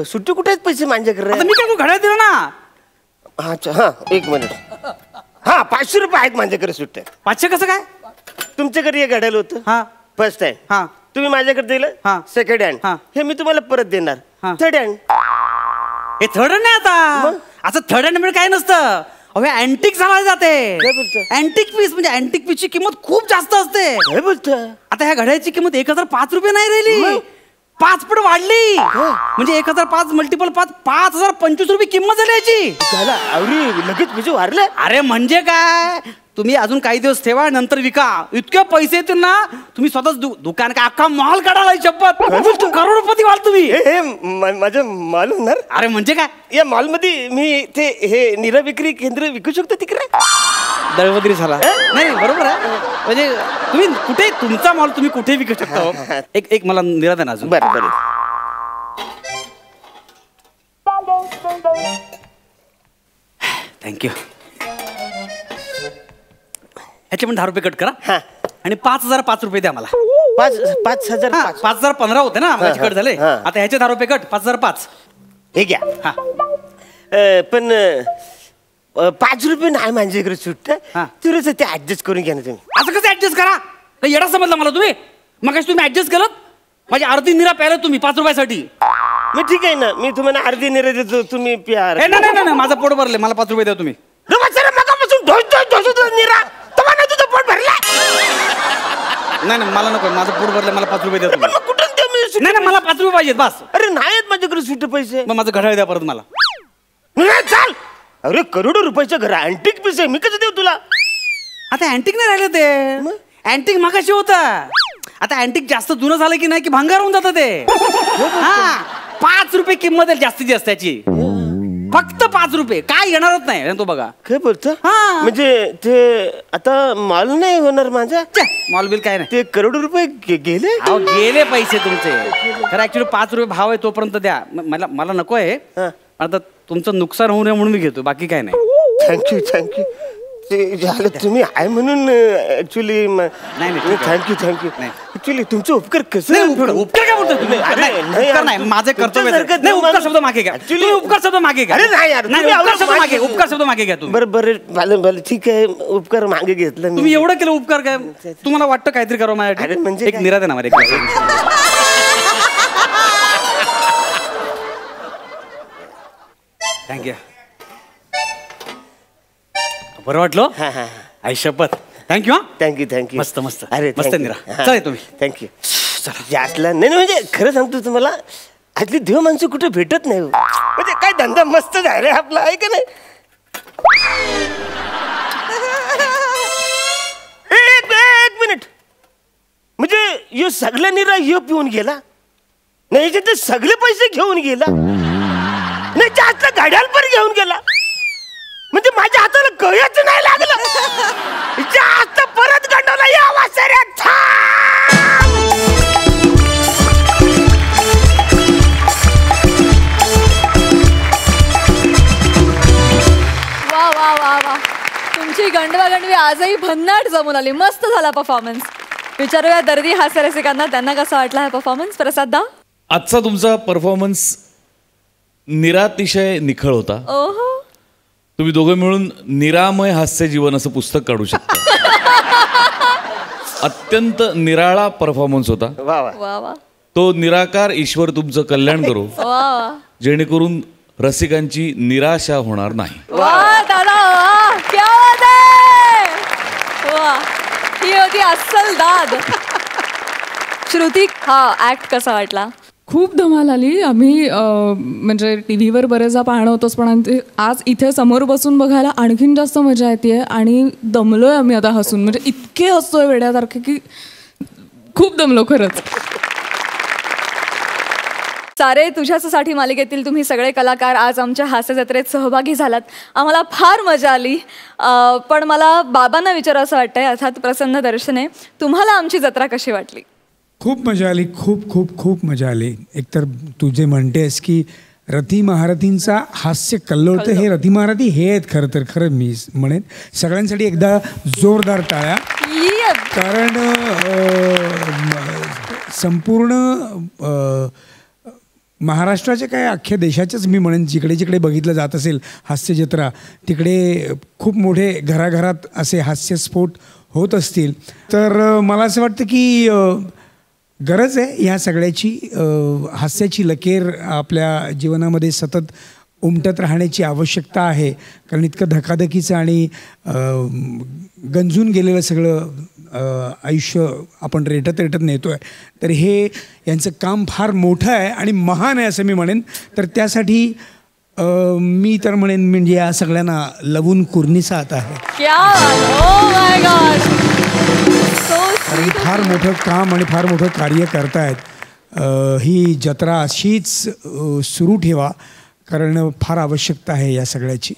सुट्टे कुठे आहेत पैसे माझ्याकडे? मी काय करू? घड्याळ दिलं ना. अच्छा एक मिनिट. 500 रुपये आहेत माझ्याकडे सुट्टे. 500 कसं काय? तुमच्याकडे हे घड्याळ होतं फर्स्ट टाइम. तुम्ही माझ्याकडे दिलं सेकंड हँड. हे मी तुम्हाला परत देणार थर्ड हँड. हे थर्ड हँड नाही आता. असं थर्ड हँड म्हणजे काय नसतं. अहो अँटिक झाला जाते. अँटिक पीस म्हणजे अँटिक पीसची किंमत खूप जास्त असते. काय बोलतो? आता ह्या घड्याळची किंमत 1005 रुपये नाही राहिली. 5 पट वाढली. म्हणजे 1005 मल्टिपल 5 5025 रुपये किंमत झाली याची. लगेच पैसे वाढले. अरे म्हणजे काय? तुम्ही अजून काही दिवस ठेवा नंतर विका. इतके पैसे येतील ना तुम्ही स्वतःच दुकान का अख्खा मॉल काढायला शपथ. करोडपती व्हाल तुम्ही. माझं मॉल होणार. अरे म्हणजे काय? या मॉल मध्ये मी ते हे निरा विक्री केंद्र विकू शकतो तिकडे. दळवदरी झाला. नाही बरोबर आहे. म्हणजे तुम्ही कुठे तुमचा मॉल तुम्ही कुठे विकू शकता. एक मला निरा द्या ना अजून. बरं थँक्यू. ह्याचे पण 10 रुपये कट करा आणि 5005 रुपये द्या मला. 5000. 5015 होते ना माझे कट झाले. आता ह्याचे 10 रुपये कट 5005. हे घ्या. पण 5 रुपये नाही माझ्याकडे सुट्ट. तुला ते ऍडजस्ट करून घ्या ना तुम्ही. असं कसं ऍडजस्ट करा? येडा समजला मला तुम्ही. मग तुम्ही ऍडजस्ट केलं. माझी अर्धी निरा प्यायला तुम्ही 5 रुपयासाठी. मी ठीक आहे ना. मी तुम्हाला अर्धी निरा देतो. तुम्ही प्या. नाही माझं पोट भरले. मला 5 रुपये द्या तुम्ही. निरा तुझं पोट भरला. नाही मला नको. माझं पोट भरलं. मला 5 रुपये द्या तुम्ही. कुठून देऊ मी? नाही मला 5 रुपये पाहिजेत बस. अरे नाहीत माझ्याकडे सुट्टे पैसे. मग माझं घड्याळ द्या परत मला. चाल. अरे करोडो रुपयाचं घर अँटिक पीस आहे. मी कसं देऊ तुला? आता अँटिक नाही राहिलं ते. अँटिक मागाशी होतं. आता अँटिक जास्त जुनं झालं की नाही की भंगार होऊन जातं ते. 5 रुपये किंमत आहे जास्तीत जास्त त्याची. फक्त 5 रुपये. काय येणारच नाही तो बघा. काय बोलतो? म्हणजे ते आता मॉल नाही होणार माझा. मॉल बिल काय नाही. ते करोडो रुपये गेले. गेले पैसे तुमचे. तर ऍक्च्युली 5 रुपये भाव आहे तोपर्यंत द्या. मला नको आहे. आता तुमचं नुकसान होऊ नये म्हणून मी घेतो. बाकी काय नाही. थँक्यू. ते झालं तुम्ही आहे म्हणून ऍक्च्युली नाही. थँक्यू ऍक्च्युली तुमचं उपकार कसं उपकार काय बोलतो तुम्ही? उपकार नाही, माझे कर्तव्य आहे. नाही, उपकार शब्द मागे घ्या. तुम्ही उपकार शब्द मागे घ्या. अरे नाही यार, नाही, तुम्ही उपकार एवढं शब्द मागे, उपकार शब्द मागे घ्या तुम्ही. बरं ठीक आहे, उपकार मागे घेतलं मी. तुम्ही एवढं केलं उपकार काय तुम्हाला वाटतं काहीतरी करावं अरे माझ्यासाठी? म्हणजे एक काय? निराद आहे ना माझ्या. थँक्यू. बरं वाटलं आई शपथ. थँक्यू. थँक्यू मस्त मस्त. अरे मस्त निरा. चला तुम्ही. थँक्यू. जासला नाही म्हणजे खरं सांगतो तुम्हाला, आतली देव माणसं कुठे भेटत नाही म्हणजे काय धंदा मस्त आहे रे आपला, आहे का नाही? एक मिनिट, म्हणजे यो सगळ्या निरा यो पिऊन गेला नाही, ते सगळे पैसे घेऊन गेला नाही, जास्त घड्याळ पण घेऊन गेला, म्हणजे माझ्या हाताला कळच नाही लागलं. जास्त परत गंडवला या वासऱ्यात. वा वा वा वा, तुमची गंडवागंडवी आजही भन्नाट जमून आली. मस्त झाला परफॉर्मन्स. विचारूया दर्दी हास्य रसिकांना, त्यांना कसा वाटला हा परफॉर्मन्स. प्रसाद दा, आजचा तुमचा परफॉर्मन्स निरातिशय निखळ होता. ओहो, तुम्ही दोघं मिळून निरामय हास्य जीवन असं पुस्तक काढू शकता. अत्यंत निराळा परफॉर्मन्स होता. वा वा वा वा तो निराकार ईश्वर तुमचं कल्याण करो, वा वा जेणेकरून रसिकांची निराशा होणार नाही. वा दादा, वा क्या बात आहे. वा, ही होती अस्सल दाद. श्रुती, हा ऍक्ट कसा वाटला? खूप धमाल आली. आम्ही म्हणजे टी व्हीवर बरेचदा पाहणं होतोच, पण आज इथे समोर बसून बघायला आणखीन जास्त मजा येते. आणि दमलोय आम्ही आता हसून, म्हणजे इतके हसतोय वेड्यासारखे की खूप दमलो खरंच. सारे तुझ्यासाठी मालिकेतील तुम्ही सगळे कलाकार आज आमच्या हास्य जत्रेत सहभागी झालात. आम्हाला फार मजा आली. पण मला बाबांना विचारावं असं वाटतंय, अर्थात प्रसन्न दर्शने, तुम्हाला आमची जत्रा कशी वाटली? खूप मजा आली, खूप खूप खूप मजा आली. एकतर तू जे म्हणतेस की रथी महारथींचा हास्य कल्लोळतं, हे रथी महारथी हे आहेत खरं तर. खरं मी म्हणेन सगळ्यांसाठी एकदा जोरदार टाळ्या. कारण संपूर्ण महाराष्ट्राच्या काय अख्ख्या देशाच्याच मी म्हणेन, जिकडे जिकडे बघितलं जात असेल हास्य जत्रा, तिकडे खूप मोठे घराघरात असे हास्यस्फोट होत असतील. तर मला असं वाटतं की गरज आहे ह्या सगळ्याची. हास्याची लकेर आपल्या जीवनामध्ये सतत उमटत राहण्याची आवश्यकता आहे. कारण इतकं धकाधकीचं आणि गंजून गेलेलं सगळं आयुष्य आपण रेटत नेतो आहे. तर हे यांचं काम फार मोठं आहे आणि महान आहे असं मी म्हणेन. तर त्यासाठी मी तर म्हणेन म्हणजे या सगळ्यांना लवून कुर्निसात आहे. कारण फार मोठं काम आणि फार मोठं कार्य करतायत. ही जत्रा अशीच सुरू ठेवा, कारण फार आवश्यकता आहे या सगळ्याची.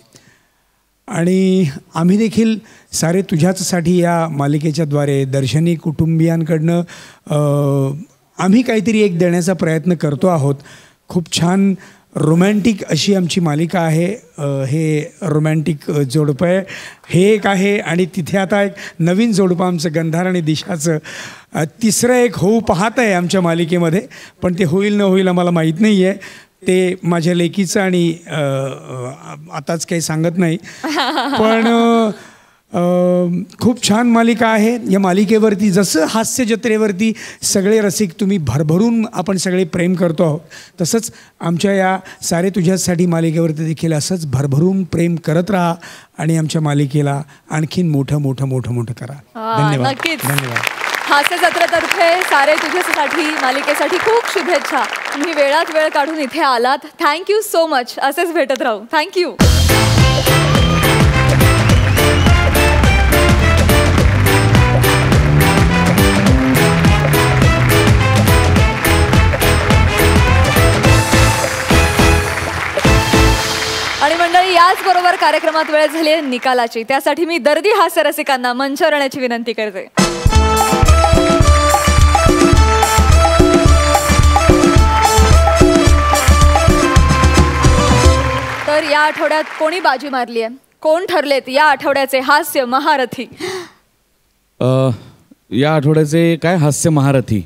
आणि आम्ही देखील सारे तुझ्याचसाठी या मालिकेच्या द्वारे दर्शनी कुटुंबियांकडनं आम्ही काहीतरी एक देण्याचा प्रयत्न करतो आहोत. खूप छान रोमॅन्टिक अशी आमची मालिका आहे. हे रोमॅन्टिक जोडपं आहे, हे एक आहे. आणि तिथे आता एक नवीन जोडपं आमचं गंधार आणि दिशाचं तिसरं एक होऊ पाहत आहे आमच्या मालिकेमध्ये. पण ते होईल न होईल आम्हाला माहीत नाही आहे. ते माझ्या लेकीचं आणि आताच काही सांगत नाही. पण खूप छान मालिका आहे. या मालिकेवरती जसं हास्य जत्रेवरती सगळे रसिक तुम्ही भरभरून आपण सगळे प्रेम करतो आहोत, तसंच आमच्या या सारे तुझ्यासाठी मालिकेवरती देखील असंच भरभरून प्रेम करत राहा आणि आमच्या मालिकेला आणखीन मोठं मोठं मोठं मोठं करा. धन्यवाद. नक्कीच. धन्यवाद. हास्य जत्रेतर्फे सारे तुझ्यासाठी मालिकेसाठी खूप शुभेच्छा. तुम्ही वेळात वेळ काढून इथे आलात, थँक्यू सो मच. असेच भेटत राहू. थँक्यू. आणि मंडळी, याचबरोबर कार्यक्रमात वेळ झाली आहे निकालाची. त्यासाठी मी दर्दी हास्य रसिकांना मंचावर येण्याची विनंती करते. तर या आठवड्यात कोणी बाजी मारली आहे, कोण ठरलेत या आठवड्याचे हास्य महारथी? या आठवड्याचे काय हास्य महारथी?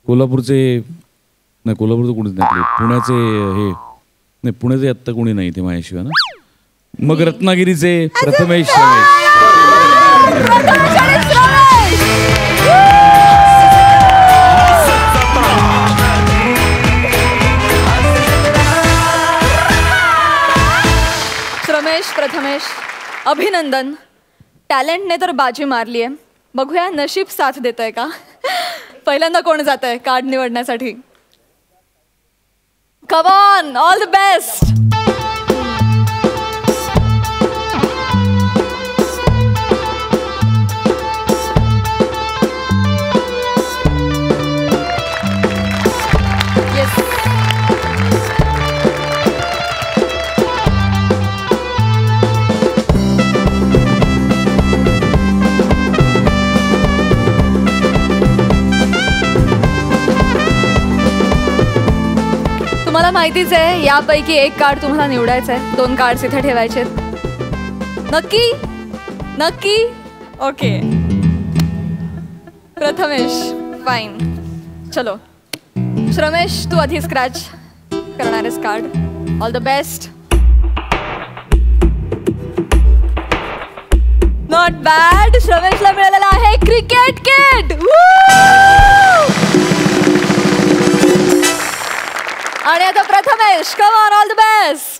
कोल्हापूरचे नाही, कोल्हापूरचं कोणीच नाही. पुण्याचे हे नाही, पुण्याचे आत्ता कोणी नाही ते माझ्याशिवाय ना. मग रत्नागिरीचे प्रथमेश रमेश, प्रथमेश अभिनंदन. टॅलेंटने तर बाजी मारली आहे. बघूया नशीब साथ देत आहे का. पहिल्यांदा कोण जात आहे कार्ड निवडण्यासाठी? कम ऑन, ऑल द बेस्ट. तुम्हाला माहितीच आहे यापैकी एक कार्ड तुम्हाला निवडायचं आहे. 2 कार्ड्स इथे ठेवायचे. नक्की नक्की ओके. प्रथमेश फाईन. चलो श्रमेश, तू आधी स्क्रॅच करणार आहेस card. All the best. Not bad. श्रमेशला मिळालेला आहे क्रिकेट किट. आणि आता Prathamesh, come on, all the best.